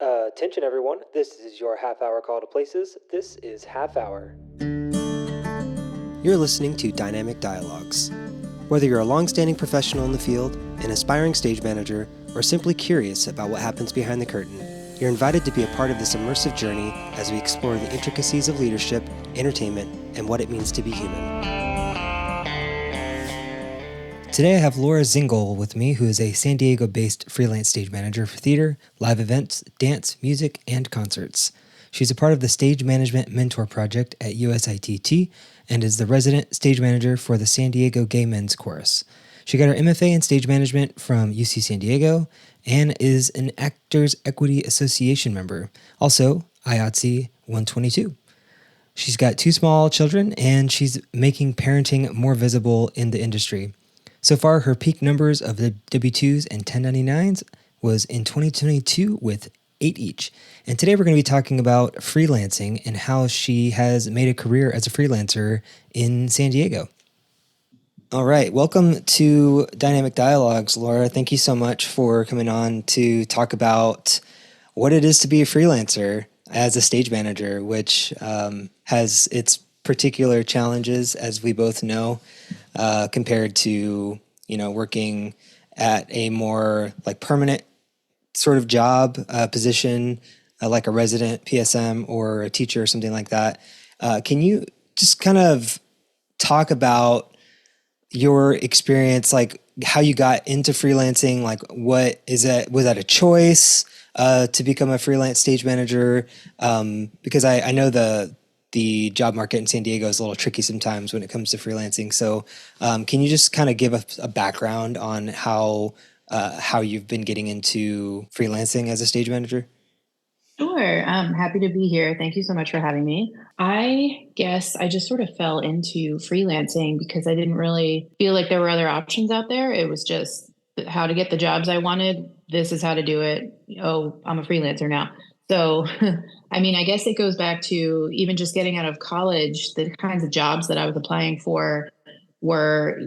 Attention everyone, this is your half-hour call to places. This is Half Hour. You're listening to Dynamic Dialogues. Whether you're a long-standing professional in the field, an aspiring stage manager, or simply curious about what happens behind the curtain, you're invited to be a part of this immersive journey as we explore the intricacies of leadership, entertainment, and what it means to be human. Today I have Laura Zingle with me, who is a San Diego-based freelance stage manager for theater, live events, dance, music, and concerts. She's a part of the Stage Management Mentor Project at USITT and is the resident stage manager for the San Diego Gay Men's Chorus. She got her MFA in stage management from UC San Diego and is an Actors Equity Association member, also IATSE 122. She's got 2 small children and she's making parenting more visible in the industry. So far, her peak numbers of the W-2s and 1099s was in 2022 with 8 each. And today we're going to be talking about freelancing and how she has made a career as a freelancer in San Diego. All right. Welcome to Dynamic Dialogues, Laura. Thank you so much for coming on to talk about what it is to be a freelancer as a stage manager, which has its particular challenges, as we both know, compared to, working at a more like permanent sort of job position, like a resident PSM or a teacher or something like that. Can you just kind of talk about your experience, like how you got into freelancing? Like, what is that? Was that a choice to become a freelance stage manager? Because I know the job market in San Diego is a little tricky sometimes when it comes to freelancing. So can you just kind of give a background on how you've been getting into freelancing as a stage manager? Sure. I'm happy to be here. Thank you so much for having me. I guess I just sort of fell into freelancing because I didn't really feel like there were other options out there. It was just how to get the jobs I wanted. This is how to do it. Oh, I'm a freelancer now. So, I mean, I guess it goes back to even just getting out of college, the kinds of jobs that I was applying for were,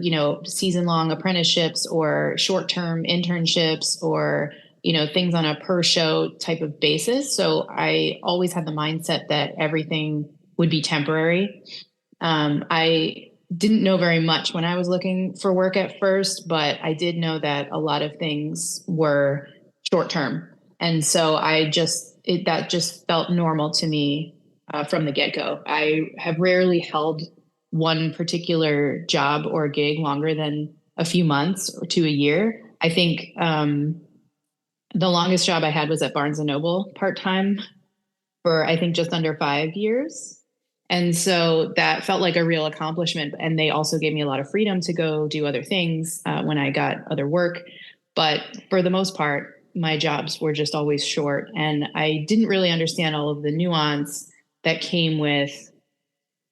season long apprenticeships or short term internships or things on a per show type of basis. So I always had the mindset that everything would be temporary. I didn't know very much when I was looking for work at first, but I did know that a lot of things were short term. And so that just felt normal to me from the get go. I have rarely held one particular job or gig longer than a few months or to a year. I think the longest job I had was at Barnes and Noble part-time for, I think, just under 5 years. And so that felt like a real accomplishment. And they also gave me a lot of freedom to go do other things when I got other work. But for the most part, my jobs were just always short. And I didn't really understand all of the nuance that came with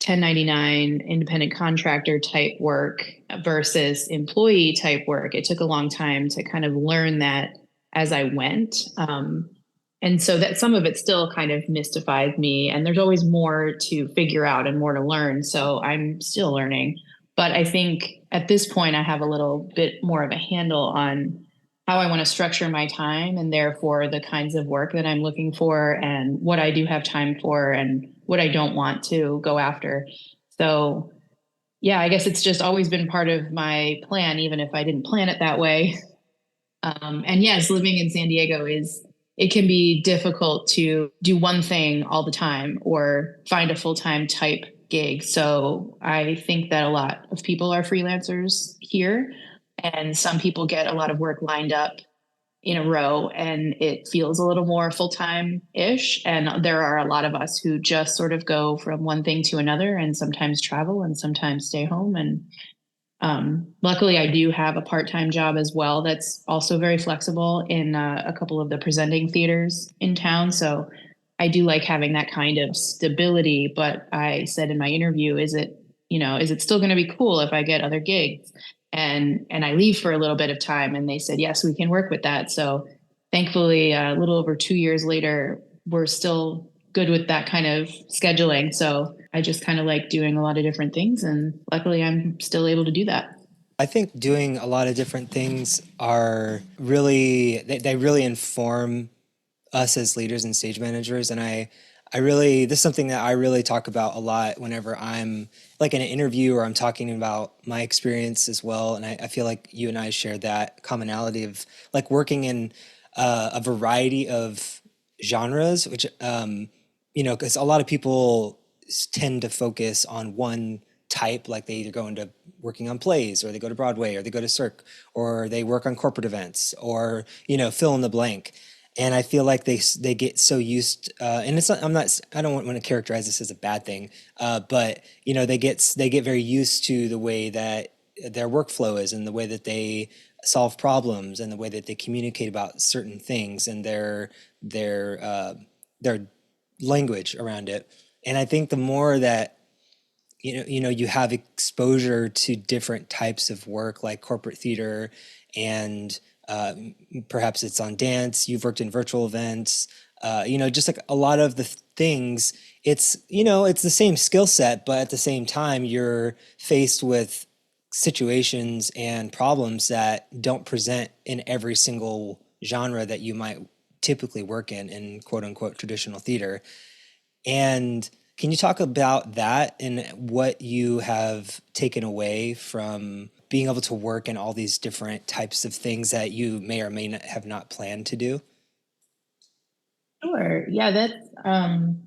1099 independent contractor type work versus employee type work. It took a long time to kind of learn that as I went. And so that some of it still kind of mystifies me. And there's always more to figure out and more to learn. So I'm still learning. But I think at this point, I have a little bit more of a handle on how I want to structure my time and therefore the kinds of work that I'm looking for and what I do have time for and what I don't want to go after. So, yeah, I guess it's just always been part of my plan, even if I didn't plan it that way. And yes, living in San Diego it can be difficult to do one thing all the time or find a full-time type gig. So I think that a lot of people are freelancers here, and some people get a lot of work lined up in a row and it feels a little more full-time-ish. And there are a lot of us who just sort of go from one thing to another and sometimes travel and sometimes stay home. And luckily, I do have a part-time job as well that's also very flexible in a couple of the presenting theaters in town. So I do like having that kind of stability. But I said in my interview, is it still going to be cool if I get other gigs? And I leave for a little bit of time, and they said, yes, we can work with that. So thankfully, a little over 2 years later, we're still good with that kind of scheduling. So I just kind of like doing a lot of different things. And luckily, I'm still able to do that. I think doing a lot of different things are really, they really inform us as leaders and stage managers. And I really, this is something that I really talk about a lot whenever I'm like in an interview or I'm talking about my experience as well. And I feel like you and I share that commonality of like working in a variety of genres, which, because a lot of people tend to focus on one type, like they either go into working on plays or they go to Broadway or they go to Cirque or they work on corporate events or, fill in the blank. And I feel like they get so used, and it's not, I don't want to characterize this as a bad thing, but they get very used to the way that their workflow is and the way that they solve problems and the way that they communicate about certain things and their language around it. And I think the more that you have exposure to different types of work like corporate theater and perhaps it's on dance, you've worked in virtual events, just like a lot of the things, it's the same skill set, but at the same time you're faced with situations and problems that don't present in every single genre that you might typically work in quote unquote traditional theater. And can you talk about that and what you have taken away from being able to work in all these different types of things that you may or may not have not planned to do? Sure. Yeah, that's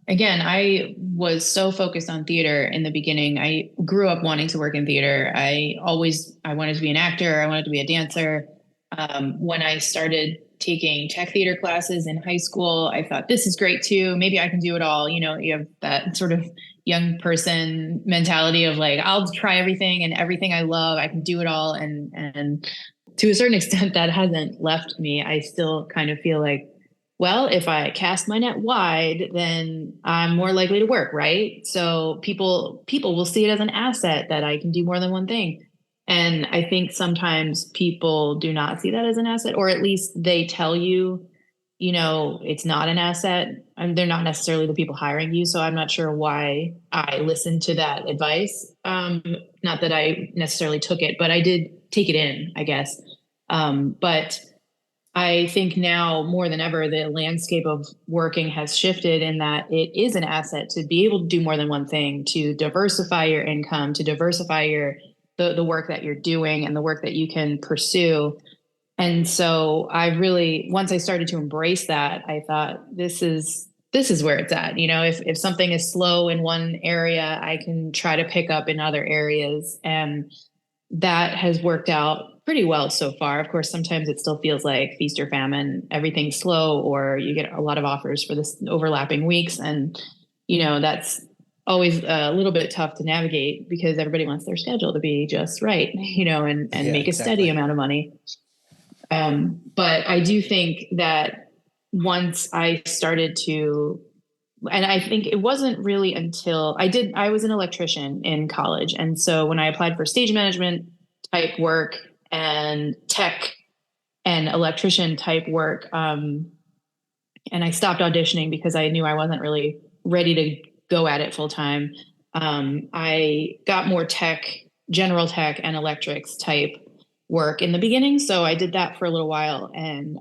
again, I was so focused on theater in the beginning. I grew up wanting to work in theater. I wanted to be an actor, I wanted to be a dancer. When I started taking tech theater classes in high school, I thought this is great too. Maybe I can do it all. You have that sort of young person mentality of like, I'll try everything and everything I love, I can do it all. And to a certain extent, that hasn't left me. I still kind of feel like, well, if I cast my net wide, then I'm more likely to work, right? So people will see it as an asset that I can do more than one thing. And I think sometimes people do not see that as an asset, or at least they tell you, it's not an asset. And they're not necessarily the people hiring you. So I'm not sure why I listened to that advice. Not that I necessarily took it, but I did take it in, I guess. But I think now more than ever, the landscape of working has shifted in that it is an asset to be able to do more than one thing, to diversify your income, to diversify the work that you're doing and the work that you can pursue. And so I really, once I started to embrace that, I thought this is where it's at. If something is slow in one area, I can try to pick up in other areas. And that has worked out pretty well so far. Of course, sometimes it still feels like feast or famine, everything's slow, or you get a lot of offers for this overlapping weeks. And, that's always a little bit tough to navigate because everybody wants their schedule to be just right, and Yeah, make a steady exactly. amount of money. But I do think that once I started to, and I think it wasn't really until I was an electrician in college. And so when I applied for stage management type work and tech and electrician type work, and I stopped auditioning because I knew I wasn't really ready to go at it full time. I got more tech, general tech and electrics type work in the beginning. So I did that for a little while. And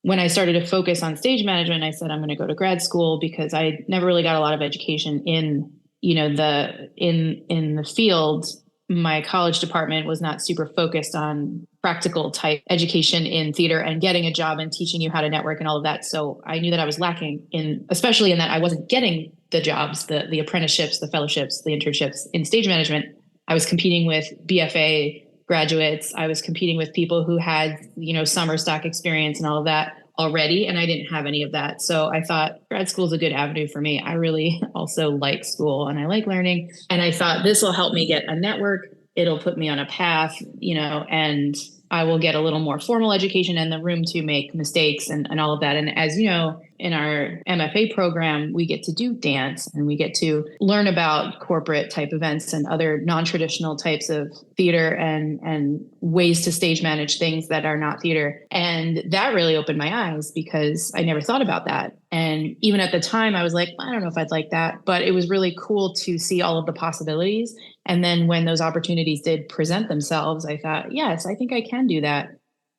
when I started to focus on stage management, I said I'm going to go to grad school because I never really got a lot of education in, in the field. My college department was not super focused on practical type education in theater and getting a job and teaching you how to network and all of that. So I knew that I was lacking in, especially in that I wasn't getting the jobs, the apprenticeships, the fellowships, the internships in stage management. I was competing with BFA graduates. I was competing with people who had, summer stock experience and all of that already. And I didn't have any of that. So I thought grad school is a good avenue for me. I really also like school and I like learning. And I thought this will help me get a network. It'll put me on a path, and I will get a little more formal education and the room to make mistakes and all of that. And as you know, in our MFA program, we get to do dance and we get to learn about corporate type events and other non-traditional types of theater and ways to stage manage things that are not theater. And that really opened my eyes because I never thought about that. And even at the time, I was like, I don't know if I'd like that, but it was really cool to see all of the possibilities. And then when those opportunities did present themselves, I thought, yes, I think I can do that.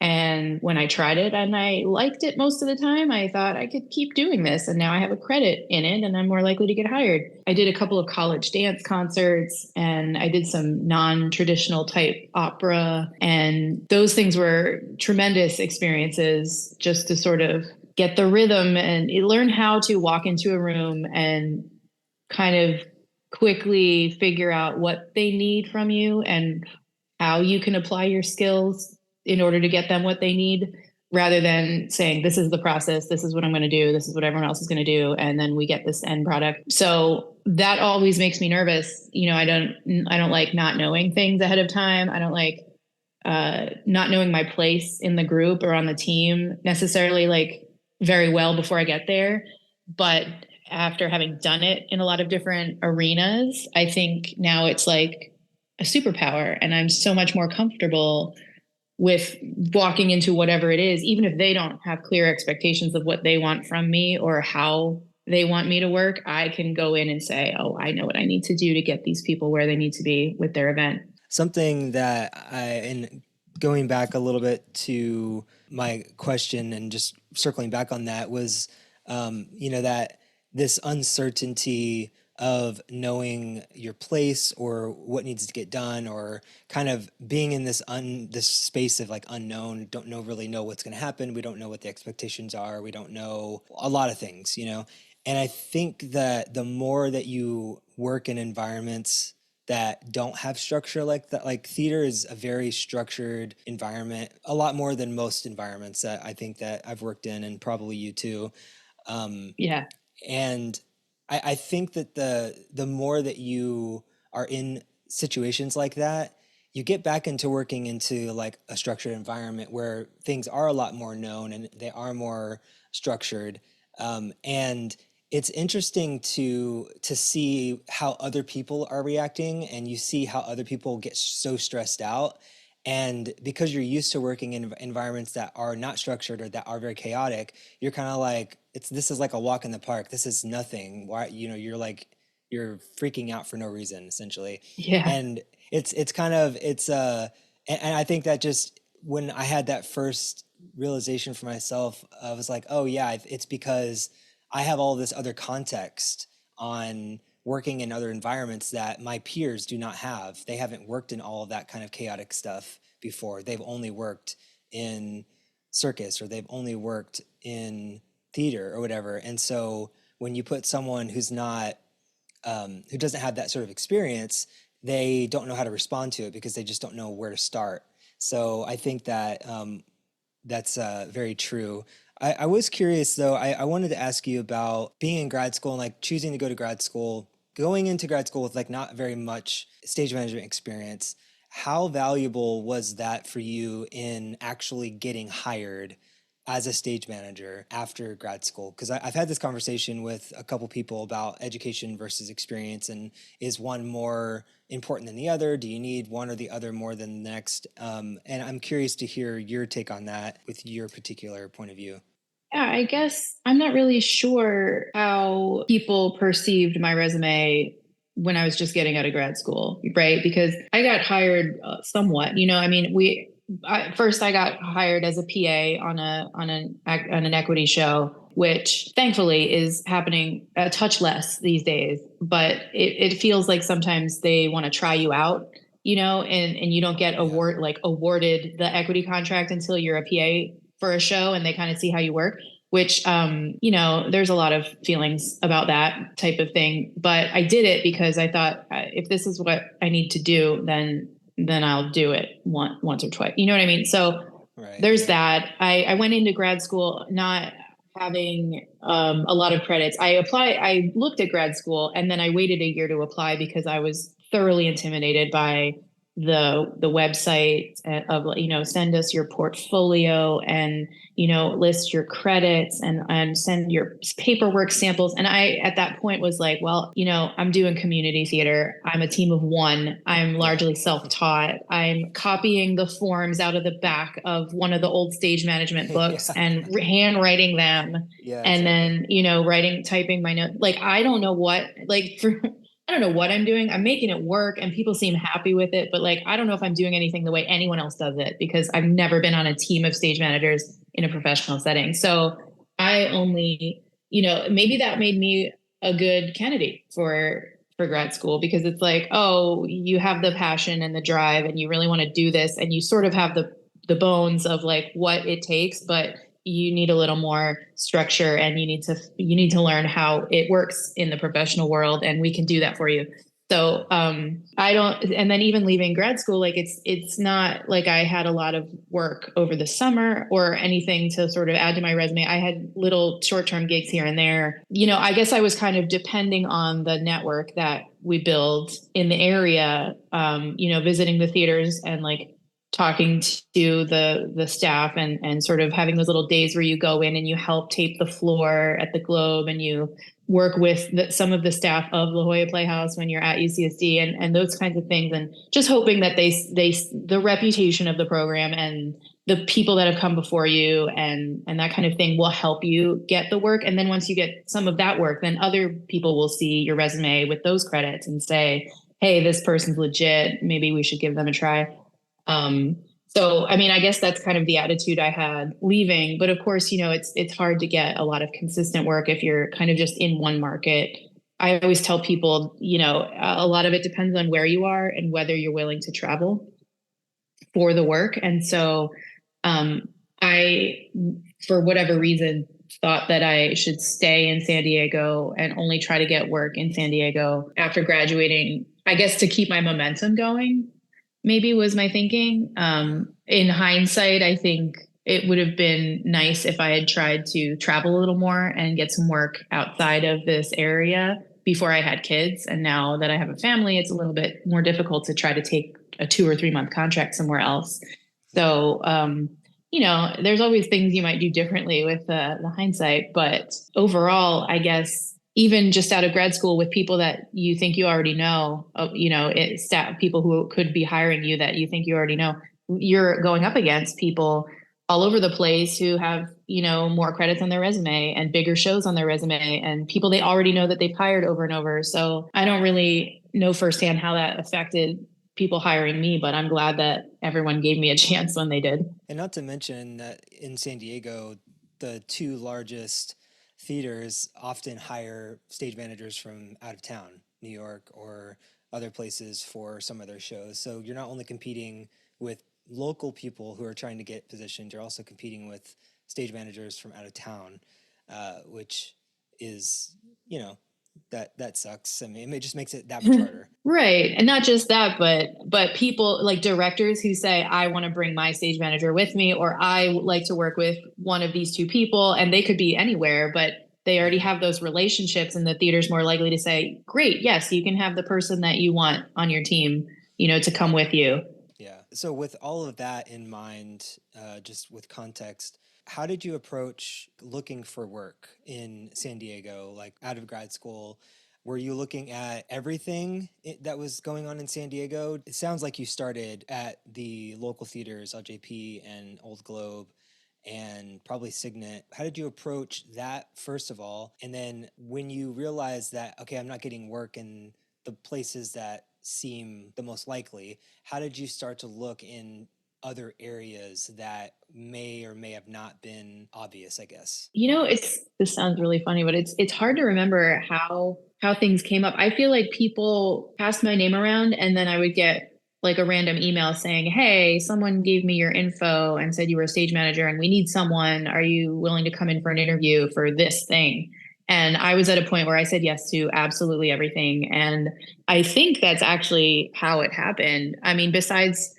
And when I tried it and I liked it most of the time, I thought I could keep doing this. And now I have a credit in it and I'm more likely to get hired. I did a couple of college dance concerts and I did some non traditional type opera. And those things were tremendous experiences just to sort of get the rhythm and learn how to walk into a room and kind of quickly figure out what they need from you and how you can apply your skills in order to get them what they need rather than saying this is the process, this is what I'm going to do, this is what everyone else is going to do, and then we get this end product. So that always makes me nervous. I don't like not knowing things ahead of time. I don't like not knowing my place in the group or on the team necessarily like very well before I get there. But after having done it in a lot of different arenas, I think now it's like a superpower and I'm so much more comfortable with walking into whatever it is, even if they don't have clear expectations of what they want from me or how they want me to work, I can go in and say, oh, I know what I need to do to get these people where they need to be with their event. Something that and going back a little bit to my question and just circling back on that was, that this uncertainty of knowing your place or what needs to get done, or kind of being in this space of like unknown, really know what's going to happen. We don't know what the expectations are. We don't know a lot of things, And I think that the more that you work in environments that don't have structure like that, like theater is a very structured environment, a lot more than most environments that I think that I've worked in, and probably you too. Yeah. And I think that the more that you are in situations like that, you get back into working into like a structured environment where things are a lot more known and they are more structured. And it's interesting to see how other people are reacting, and you see how other people get so stressed out. And because you're used to working in environments that are not structured or that are very chaotic, you're kind of like, this is like a walk in the park. This is nothing. Why, you're freaking out for no reason, essentially. Yeah. And it's kind of, and I think that just when I had that first realization for myself, I was like, oh yeah, it's because I have all this other context on working in other environments that my peers do not have. They haven't worked in all of that kind of chaotic stuff before. They've only worked in circus, or they've only worked in theater or whatever. And so when you put someone who's not, who doesn't have that sort of experience, they don't know how to respond to it because they just don't know where to start. So I think that that's very true. I was curious though. I wanted to ask you about being in grad school and like choosing to go to grad school, going into grad school with like not very much stage management experience. How valuable was that for you in actually getting hired as a stage manager after grad school? Because I've had this conversation with a couple people about education versus experience, and is one more important than the other? Do you need one or the other more than the next? And I'm curious to hear your take on that with your particular point of view. Yeah, I guess I'm not really sure how people perceived my resume when I was just getting out of grad school, right? Because I got hired somewhat, I mean, first I got hired as a PA on an equity show, which thankfully is happening a touch less these days, but it feels like sometimes they want to try you out, and you don't get Yeah. awarded the equity contract until you're a PA for a show and they kind of see how you work, which there's a lot of feelings about that type of thing, but I did it because I thought if this is what I need to do, then I'll do it once or twice, you know what I mean? So Right. there's Yeah. that. I went into grad school not having a lot of credits. I looked at grad school and then I waited a year to apply because I was thoroughly intimidated by the website of send us your portfolio and list your credits and send your paperwork samples. And I at that point was like, well, I'm doing community theater, I'm a team of one, I'm Yeah. largely self-taught, I'm copying the forms out of the back of one of the old stage management books Yeah. and handwriting them, Yeah. and Exactly. then typing my note. Like I don't know what, like for I don't know what I'm doing. I'm making it work and people seem happy with it, but like I don't know if I'm doing anything the way anyone else does it because I've never been on a team of stage managers in a professional setting. So I only, maybe that made me a good candidate for grad school because it's like, oh, you have the passion and the drive and you really want to do this and you sort of have the bones of like what it takes, but you need a little more structure and you need to learn how it works in the professional world and we can do that for you. So I don't, and then even leaving grad school, like it's not like I had a lot of work over the summer or anything to sort of add to my resume. I had little short-term gigs here and there. I guess I was kind of depending on the network that we build in the area, visiting the theaters and like talking to the staff and sort of having those little days where you go in and you help tape the floor at the Globe and you work with some of the staff of La Jolla Playhouse when you're at UCSD and those kinds of things and just hoping that the reputation of the program and the people that have come before you and that kind of thing will help you get the work. And then once you get some of that work, then other people will see your resume with those credits and say, hey, this person's legit. Maybe we should give them a try. So, I mean, I guess that's kind of the attitude I had leaving, but of course, it's hard to get a lot of consistent work if you're kind of just in one market. I always tell people, a lot of it depends on where you are and whether you're willing to travel for the work. And so, I, for whatever reason, thought that I should stay in San Diego and only try to get work in San Diego after graduating, I guess to keep my momentum going maybe was my thinking. In hindsight, I think it would have been nice if I had tried to travel a little more and get some work outside of this area before I had kids. And now that I have a family, it's a little bit more difficult to try to take a 2 or 3 month contract somewhere else. So, there's always things you might do differently with the hindsight. But overall, I guess even just out of grad school with people that you think you already know, staff people who could be hiring you that you think you already know, you're going up against people all over the place who have, more credits on their resume and bigger shows on their resume and people they already know that they've hired over and over. So I don't really know firsthand how that affected people hiring me, but I'm glad that everyone gave me a chance when they did. And not to mention that in San Diego, the two largest theaters often hire stage managers from out of town, New York or other places for some of their shows. So you're not only competing with local people who are trying to get positioned, you're also competing with stage managers from out of town, which is, that sucks. I mean, it just makes it that much harder. Right. And not just that, but people like directors who say, I want to bring my stage manager with me, or I like to work with one of these two people, and they could be anywhere, but they already have those relationships, and the theater's more likely to say, great, yes, you can have the person that you want on your team, to come with you. Yeah. So with all of that in mind, just with context, how did you approach looking for work in San Diego, like out of grad school? Were you looking at everything that was going on in San Diego? It sounds like you started at the local theaters, LJP and Old Globe, and probably Signet. How did you approach that, first of all? And then when you realized that, okay, I'm not getting work in the places that seem the most likely, how did you start to look in other areas that may or may have not been obvious, I guess? This sounds really funny, but it's hard to remember how things came up. I feel like people passed my name around and then I would get like a random email saying, hey, someone gave me your info and said you were a stage manager and we need someone. Are you willing to come in for an interview for this thing? And I was at a point where I said yes to absolutely everything. And I think that's actually how it happened. I mean, besides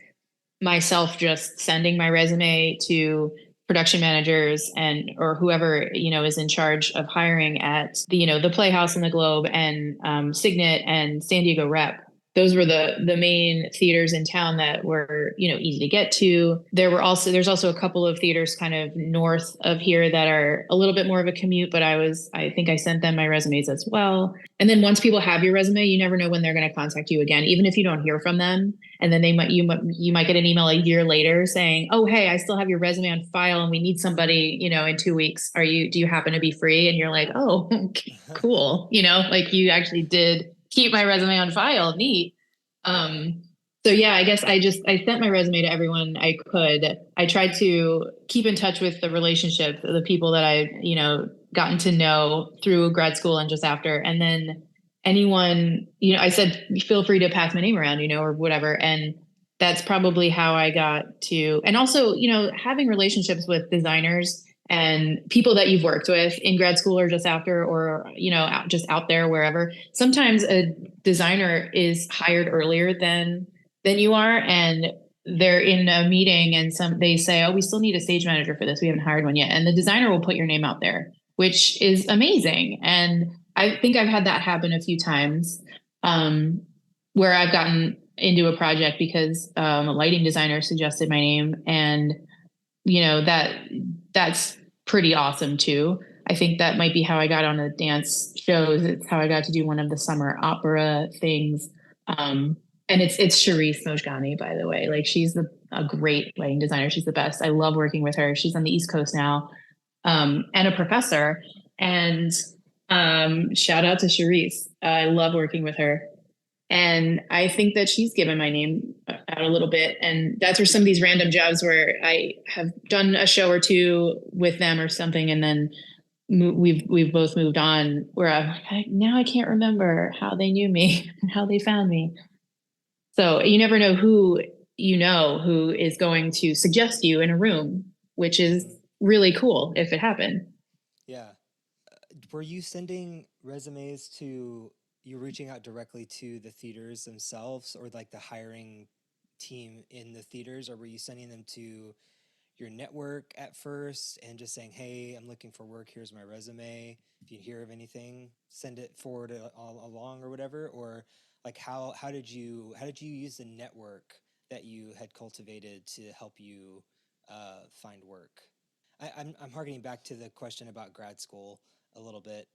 myself just sending my resume to production managers and or whoever is in charge of hiring at the Playhouse and the Globe and Signet and San Diego Rep. Those were the main theaters in town that were easy to get to. There's also a couple of theaters kind of north of here that are a little bit more of a commute, but I think I sent them my resumes as well. And then once people have your resume, you never know when they're going to contact you again, even if you don't hear from them. And then you might get an email a year later saying, oh, hey, I still have your resume on file and we need somebody, in 2 weeks. Do you happen to be free? And you're like, oh, okay, cool. Like you actually did keep my resume on file. Neat. Um, so yeah, I guess I sent my resume to everyone I could. I tried to keep in touch with the relationships, the people that I, gotten to know through grad school and just after. And then anyone, I said, feel free to pass my name around, or whatever. And that's probably how I got to, and also, having relationships with designers and people that you've worked with in grad school or just after, or, just out there, wherever. Sometimes a designer is hired earlier than you are, and they're in a meeting and they say, oh, we still need a stage manager for this, we haven't hired one yet, and the designer will put your name out there, which is amazing. And I think I've had that happen a few times, where I've gotten into a project because a lighting designer suggested my name, and that's pretty awesome too. I think that might be how I got on the dance shows. It's how I got to do one of the summer opera things. Um, and it's Charisse Mojgani, by the way. Like, she's a great lighting designer. She's the best. I love working with her. She's on the East Coast now, and a professor. And shout out to Charisse. I love working with her. And I think that she's given my name out a little bit. And that's where some of these random jobs where I have done a show or two with them or something, and then we've both moved on. Where now I can't remember how they knew me and how they found me. So you never know who is going to suggest you in a room, which is really cool if it happened. Yeah. Were you sending resumes to, you reaching out directly to the theaters themselves, or like the hiring team in the theaters, or were you sending them to your network at first and just saying, hey, I'm looking for work, here's my resume, if you hear of anything, send it forward all along, or whatever? Or like how did you use the network that you had cultivated to help you find work? I'm harkening back to the question about grad school a little bit,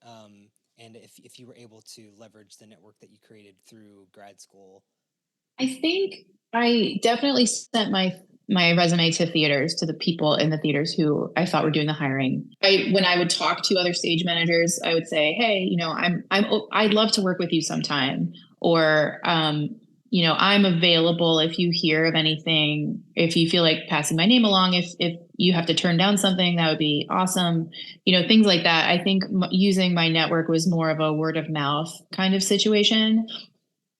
and if you were able to leverage the network that you created through grad school. I think I definitely sent my resume to theaters, to the people in the theaters who I thought were doing the hiring. When I would talk to other stage managers, I would say, "Hey, I'd love to work with you sometime," or I'm available if you hear of anything. If you feel like passing my name along, if you have to turn down something, that would be awesome. Things like that. I think using my network was more of a word of mouth kind of situation,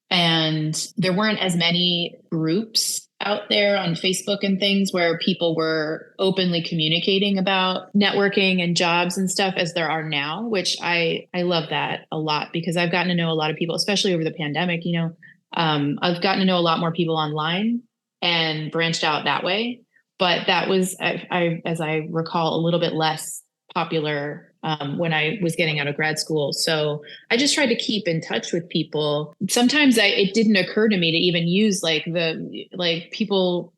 and there weren't as many groups out there on Facebook and things where people were openly communicating about networking and jobs and stuff as there are now, which I love that a lot, because I've gotten to know a lot of people, especially over the pandemic. I've gotten to know a lot more people online and branched out that way. But that was, as I recall, a little bit less popular when I was getting out of grad school. So I just tried to keep in touch with people. Sometimes it didn't occur to me to even use like people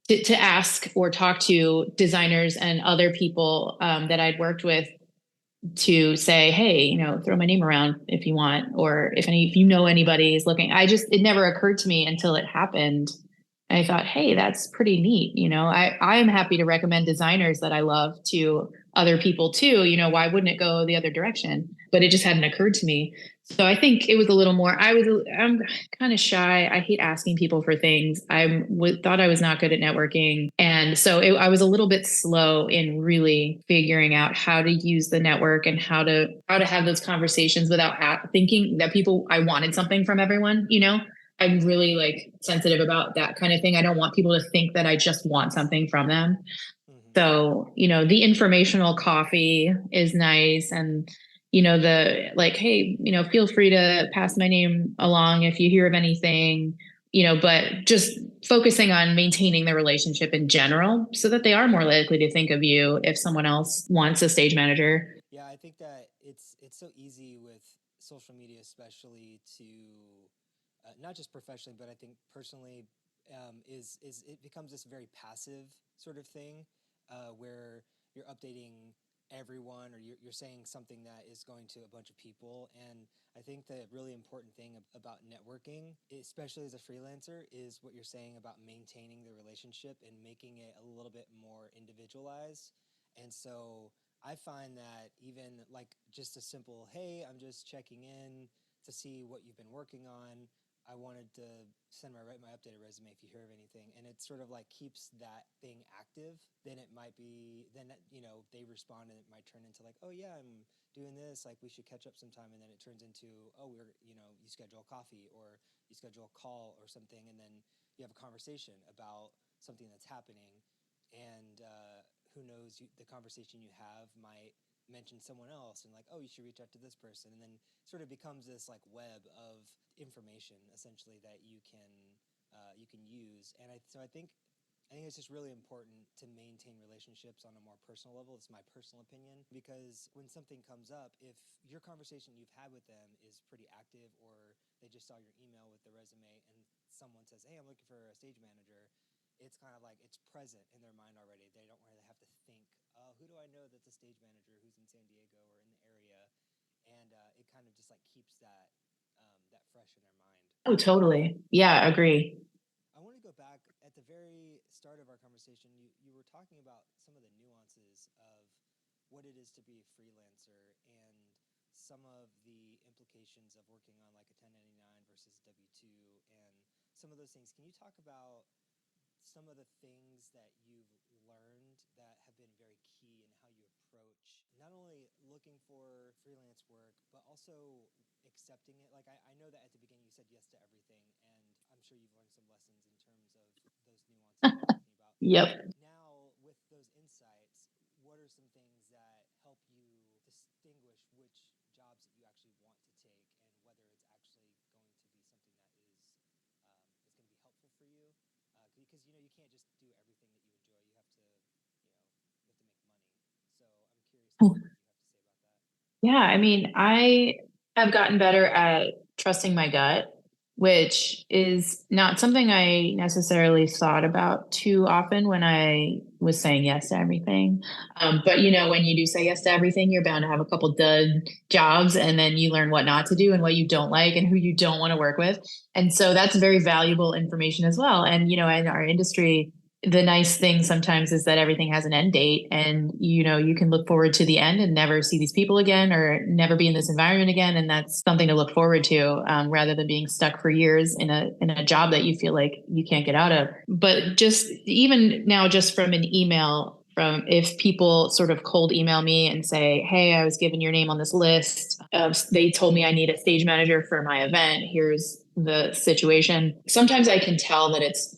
to ask or talk to designers and other people that I'd worked with, to say, hey, throw my name around if you want, or if you know anybody is looking. It never occurred to me until it happened. And I thought, hey, that's pretty neat. I am happy to recommend designers that I love to other people too. Why wouldn't it go the other direction? But it just hadn't occurred to me. So I think it was a little more, I'm kind of shy. I hate asking people for things. Thought I was not good at networking. And so I was a little bit slow in really figuring out how to use the network and how to have those conversations without thinking that I wanted something from everyone. I'm really like sensitive about that kind of thing. I don't want people to think that I just want something from them. Mm-hmm. So, the informational coffee is nice. And, the like, hey, feel free to pass my name along if you hear of anything, but just focusing on maintaining the relationship in general so that they are more likely to think of you if someone else wants a stage manager. Yeah, I think that it's so easy with social media, especially to not just professionally, but I think personally, is it becomes this very passive sort of thing, where you're updating everyone, or you're saying something that is going to a bunch of people. And I think the really important thing about networking, especially as a freelancer, is what you're saying about maintaining the relationship and making it a little bit more individualized. And so I find that even like just a simple, hey, I'm just checking in to see what you've been working on. I wanted to send my updated resume if you hear of anything, and it sort of like keeps that thing active. Then it might be then they respond and it might turn into like, oh yeah, I'm doing this, like we should catch up sometime, and then it turns into, oh, we're you schedule a coffee or you schedule a call or something, and then you have a conversation about something that's happening, and who knows, the conversation you have might mention someone else and like, oh, you should reach out to this person, and then sort of becomes this like web of information essentially that you can use. And I think it's just really important to maintain relationships on a more personal level. It's my personal opinion, because when something comes up, if your conversation you've had with them is pretty active, or they just saw your email with the resume and someone says, hey, I'm looking for a stage manager, it's kind of like it's present in their mind already. They don't really have to think, who do I know that's a stage manager who's in San Diego or in the area, and it kind of just like keeps that fresh in their mind. Oh, totally. Yeah, agree. I want to go back at the very start of our conversation. You were talking about some of the nuances of what it is to be a freelancer and some of the implications of working on like a 1099 versus W-2 and some of those things. Can you talk about some of the things that you've learned that have been very key in how you approach not only looking for freelance work, but also accepting it? Like, I know that at the beginning you said yes to everything, and I'm sure you've learned some lessons in terms of those nuances you're talking about. Yep. Now, with those insights, what are some things that help you distinguish which jobs that you actually want to take and whether it's actually going to be something that is going to be helpful for you? Because you can't just do everything that you enjoy. You have to make money. So I'm curious to hear what you have to say about that. Yeah, I mean, I have gotten better at trusting my gut, which is not something I necessarily thought about too often when I was saying yes to everything. But when you do say yes to everything, you're bound to have a couple dud jobs, and then you learn what not to do and what you don't like and who you don't want to work with. And so that's very valuable information as well. And in our industry, the nice thing sometimes is that everything has an end date, and you can look forward to the end and never see these people again or never be in this environment again, and that's something to look forward to, rather than being stuck for years in a job that you feel like you can't get out of. But just even now, just from an email, from if people sort of cold email me and say, hey, I was given your name on this list, they told me I need a stage manager for my event, here's the situation. Sometimes I can tell that it's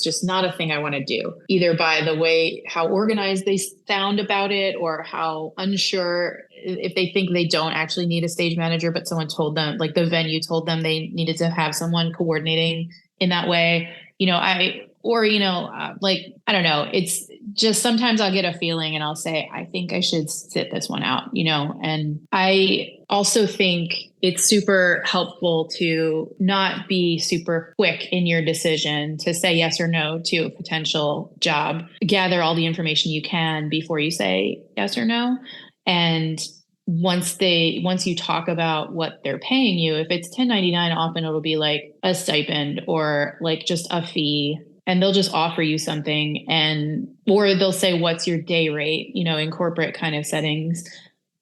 just not a thing I want to do, either by the way how organized they sound about it, or how unsure, if they think they don't actually need a stage manager, but someone told them, like the venue told them they needed to have someone coordinating in that way. Like, I don't know. It's just sometimes I'll get a feeling and I'll say, I think I should sit this one out, and I also think it's super helpful to not be super quick in your decision to say yes or no to a potential job. Gather all the information you can before you say yes or no. And once you talk about what they're paying you, if it's 1099, often it'll be like a stipend or like just a fee, and they'll just offer you something, or they'll say, what's your day rate, in corporate kind of settings.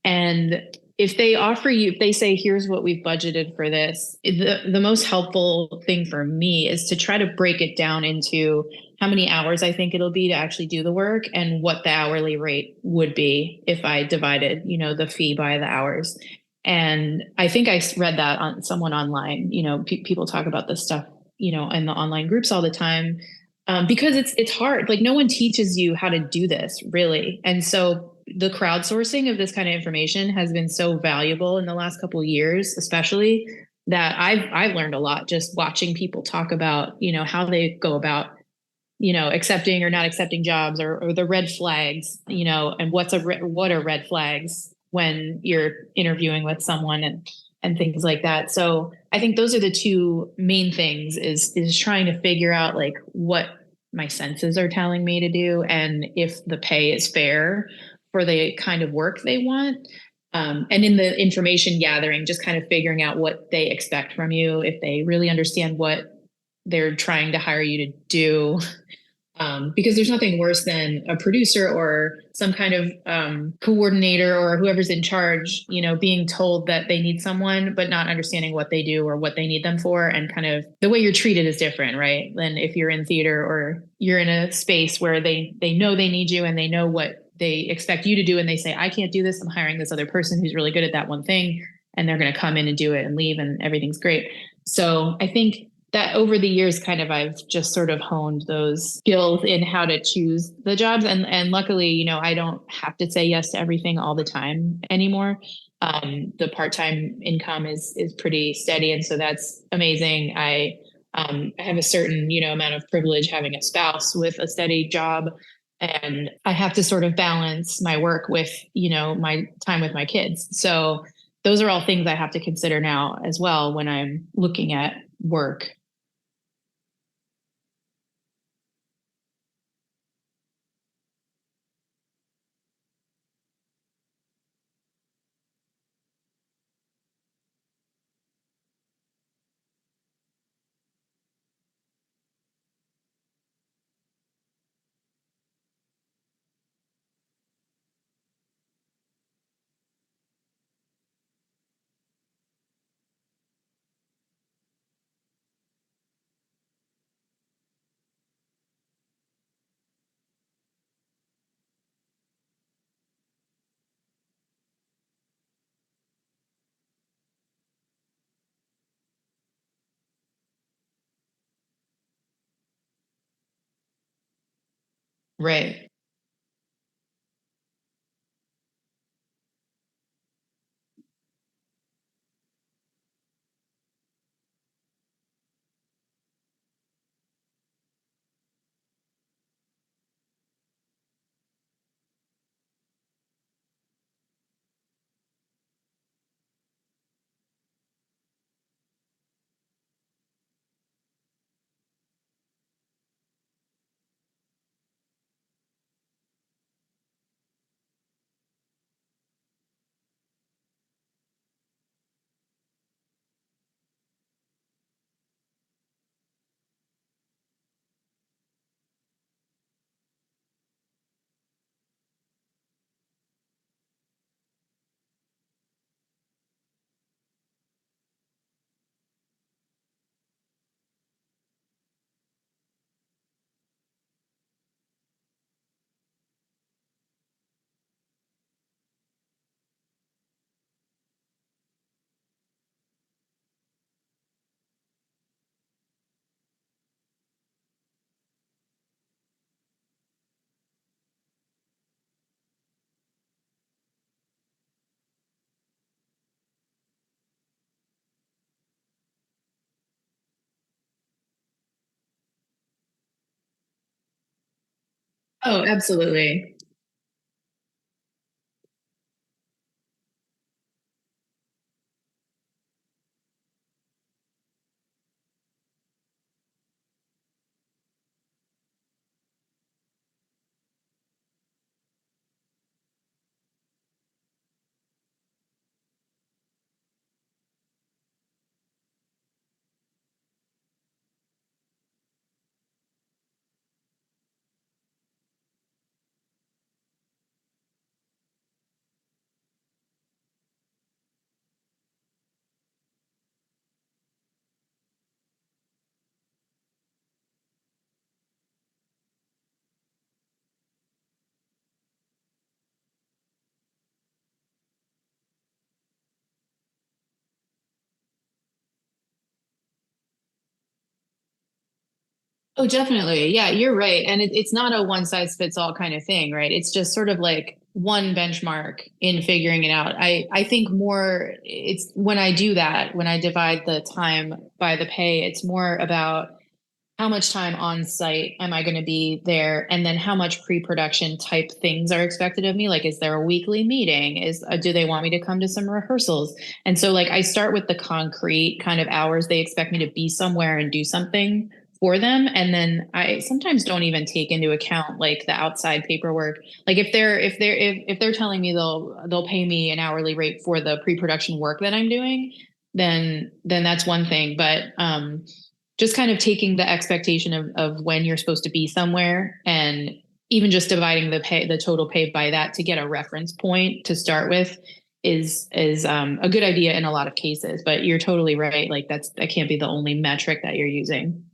And if they say, here's what we've budgeted for this, the most helpful thing for me is to try to break it down into how many hours I think it'll be to actually do the work and what the hourly rate would be if I divided, the fee by the hours. And I think I read that on someone online. People talk about this stuff, in the online groups all the time, because it's hard. Like, no one teaches you how to do this, really. And so the crowdsourcing of this kind of information has been so valuable in the last couple of years, especially, that I've learned a lot just watching people talk about, how they go about, accepting or not accepting jobs, or the red flags, and what are red flags when you're interviewing with someone, and things like that. So I think those are the two main things, is trying to figure out like what my senses are telling me to do, and if the pay is fair for the kind of work they want. And in the information gathering, just kind of figuring out what they expect from you, if they really understand what they're trying to hire you to do, Because there's nothing worse than a producer or some kind of coordinator or whoever's in charge, being told that they need someone, but not understanding what they do or what they need them for. And kind of the way you're treated is different, right? Than if you're in theater or you're in a space where they know they need you and they know what they expect you to do. And they say, I can't do this. I'm hiring this other person who's really good at that one thing. And they're going to come in and do it and leave and everything's great. So I think that over the years, kind of, I've just sort of honed those skills in how to choose the jobs. And luckily, I don't have to say yes to everything all the time anymore. The part-time income is pretty steady. And so that's amazing. I have a certain, amount of privilege having a spouse with a steady job. And I have to sort of balance my work with, my time with my kids. So those are all things I have to consider now as well when I'm looking at work. Right. Oh, absolutely. Oh, definitely. Yeah, you're right. And it's not a one size fits all kind of thing, right? It's just sort of like one benchmark in figuring it out. I think more it's when I do that, when I divide the time by the pay, it's more about how much time on site am I going to be there? And then how much pre-production type things are expected of me? Like, is there a weekly meeting? Do they want me to come to some rehearsals? And so like I start with the concrete kind of hours they expect me to be somewhere and do something for them. And then I sometimes don't even take into account like the outside paperwork. Like if they're telling me they'll pay me an hourly rate for the pre-production work that I'm doing, then that's one thing. But just kind of taking the expectation of when you're supposed to be somewhere, and even just dividing the total pay by that to get a reference point to start with is a good idea in a lot of cases. But you're totally right. Like that can't be the only metric that you're using.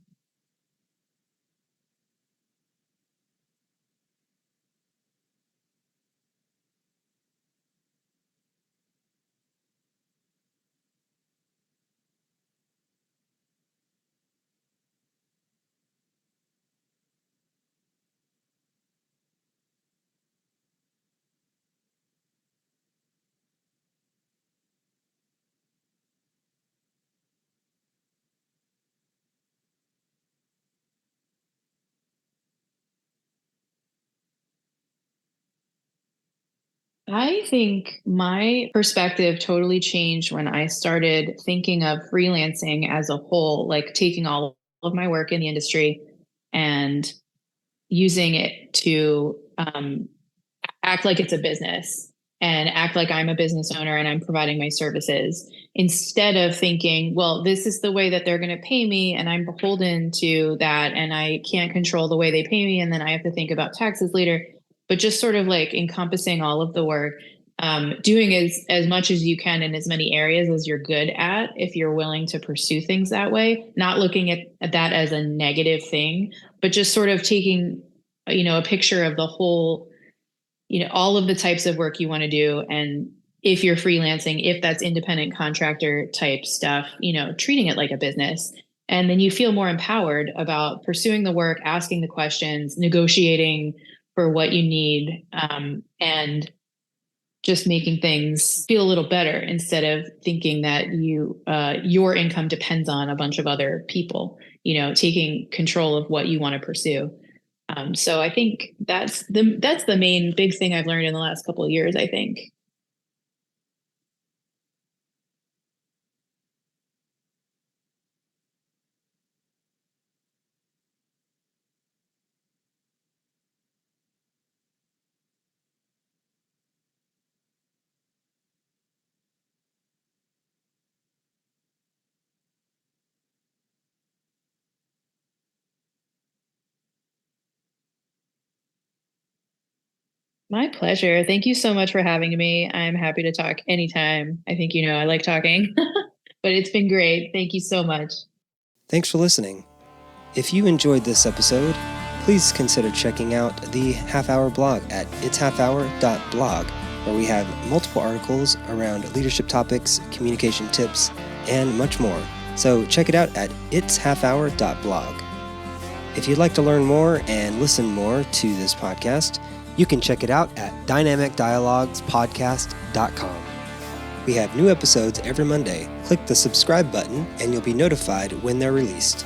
I think my perspective totally changed when I started thinking of freelancing as a whole, like taking all of my work in the industry and using it to act like it's a business and act like I'm a business owner and I'm providing my services, instead of thinking, well, this is the way that they're going to pay me and I'm beholden to that and I can't control the way they pay me and then I have to think about taxes later. But just sort of like encompassing all of the work, doing as much as you can in as many areas as you're good at, if you're willing to pursue things that way, not looking at that as a negative thing, but just sort of taking, a picture of the whole, all of the types of work you want to do. And if you're freelancing, if that's independent contractor type stuff, treating it like a business. And then you feel more empowered about pursuing the work, asking the questions, negotiating for what you need, and just making things feel a little better instead of thinking that your income depends on a bunch of other people, taking control of what you want to pursue. So I think that's the main big thing I've learned in the last couple of years, I think. My pleasure. Thank you so much for having me. I'm happy to talk anytime. I think I like talking, but it's been great. Thank you so much. Thanks for listening. If you enjoyed this episode, please consider checking out the Half Hour blog at itshalfhour.blog, where we have multiple articles around leadership topics, communication tips, and much more. So check it out at itshalfhour.blog. If you'd like to learn more and listen more to this podcast, you can check it out at dynamicdialoguespodcast.com. We have new episodes every Monday. Click the subscribe button and you'll be notified when they're released.